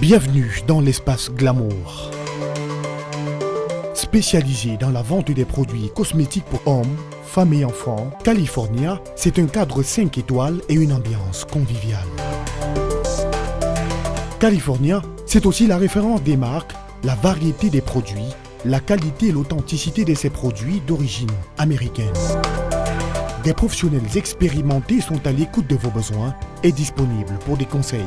Bienvenue dans l'espace Glamour. Spécialisé dans la vente des produits cosmétiques pour hommes, femmes et enfants, California, c'est un cadre 5 étoiles et une ambiance conviviale. California, c'est aussi la référence des marques, la variété des produits, la qualité et l'authenticité de ces produits d'origine américaine. Des professionnels expérimentés sont à l'écoute de vos besoins et disponibles pour des conseils.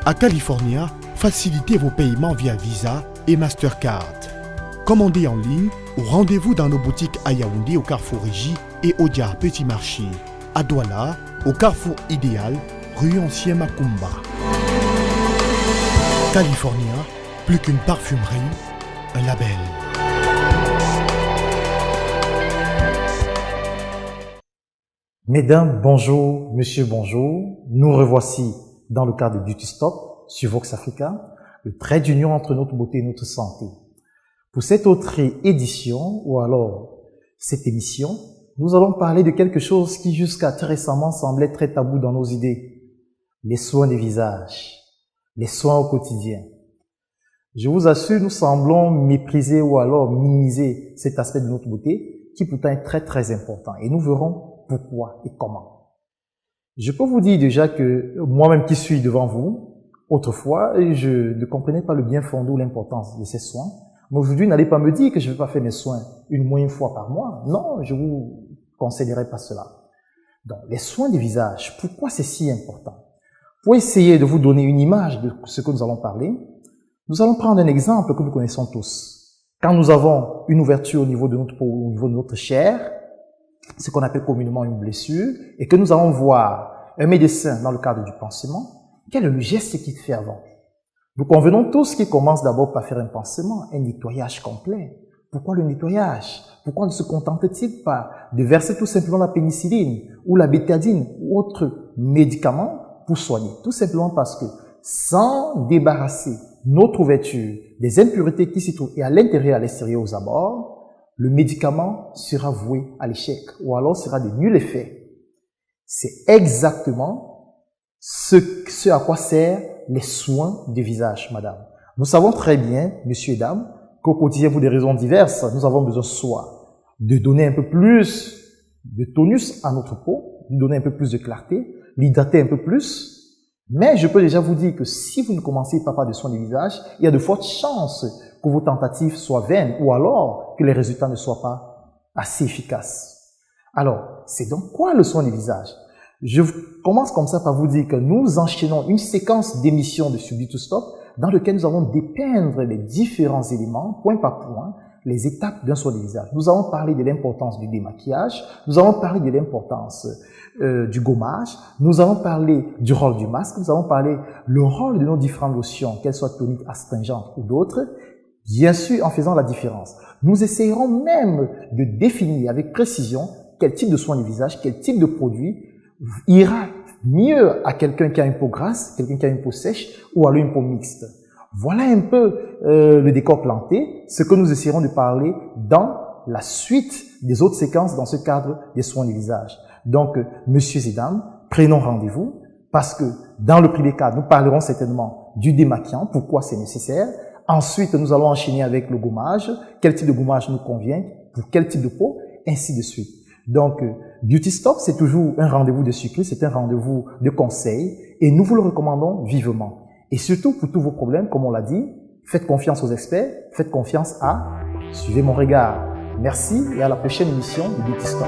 À California, facilitez vos paiements via Visa et Mastercard. Commandez en ligne ou rendez-vous dans nos boutiques à Yaoundé au Carrefour Régie et Odia Petit Marché. À Douala, au Carrefour Idéal, rue Ancien Macumba. California, plus qu'une parfumerie, un label. Mesdames, bonjour, monsieur, bonjour. Nous revoici dans le cadre de Beauty Stop sur Vox Africa, le trait d'union entre notre beauté et notre santé. Pour cette autre édition, ou alors cette émission, nous allons parler de quelque chose qui jusqu'à très récemment semblait très tabou dans nos idées. Les soins des visages, les soins au quotidien. Je vous assure, nous semblons mépriser ou alors minimiser cet aspect de notre beauté qui pourtant est très très important. Et nous verrons pourquoi et comment. Je peux vous dire déjà que moi-même qui suis devant vous, autrefois, je ne comprenais pas le bien fondé ou l'importance de ces soins. Mais aujourd'hui, n'allez pas me dire que je ne vais pas faire mes soins une fois par mois. Non, je vous conseillerais pas cela. Donc, les soins du visage, pourquoi c'est si important? Pour essayer de vous donner une image de ce que nous allons parler, nous allons prendre un exemple que nous connaissons tous. Quand nous avons une ouverture au niveau de notre peau, au niveau de notre chair, ce qu'on appelle communément une blessure, et que nous allons voir un médecin dans le cadre du pansement, quel est le geste qu'il fait avant? Nous convenons tous qu'il commence d'abord par faire un pansement, un nettoyage complet. Pourquoi le nettoyage? Pourquoi ne se contente-t-il pas de verser tout simplement la pénicilline ou la bétadine ou autre médicament pour soigner? Tout simplement parce que sans débarrasser notre ouverture des impuretés qui s'y trouvent et à l'intérieur et à l'extérieur aux abords, le médicament sera voué à l'échec ou alors sera de nul effet. C'est exactement ce à quoi servent les soins du visage, madame. Nous savons très bien, messieurs et dames, qu'au quotidien, pour des raisons diverses, nous avons besoin soit de donner un peu plus de tonus à notre peau, de donner un peu plus de clarté, l'hydrater un peu plus. Mais je peux déjà vous dire que si vous ne commencez pas par des soins du visage, il y a de fortes chances que vos tentatives soient vaines ou alors que les résultats ne soient pas assez efficaces. Alors, c'est donc quoi le soin du visage? Je commence comme ça par vous dire que nous enchaînons une séquence d'émissions de Beauty Stop dans lequel nous allons dépeindre les différents éléments, point par point, les étapes d'un soin du visage. Nous allons parler de l'importance du démaquillage, nous allons parler de l'importance du gommage, nous allons parler du rôle du masque, nous allons parler le rôle de nos différentes lotions, qu'elles soient toniques, astringentes ou d'autres, bien sûr en faisant la différence. Nous essayerons même de définir avec précision quel type de soin du visage, quel type de produit ira mieux à quelqu'un qui a une peau grasse, quelqu'un qui a une peau sèche ou alors une peau mixte. Voilà un peu le décor planté, ce que nous essaierons de parler dans la suite des autres séquences dans ce cadre des soins du visage. Donc, messieurs et dames, prenons rendez-vous parce que dans le premier cas, nous parlerons certainement du démaquillant, pourquoi c'est nécessaire. Ensuite, nous allons enchaîner avec le gommage, quel type de gommage nous convient, pour quel type de peau, ainsi de suite. Donc, Beauty Stop, c'est toujours un rendez-vous de sucre, c'est un rendez-vous de conseils et nous vous le recommandons vivement. Et surtout, pour tous vos problèmes, comme on l'a dit, faites confiance aux experts, faites confiance à Suivez mon regard. Merci et à la prochaine émission de Beauty Stop.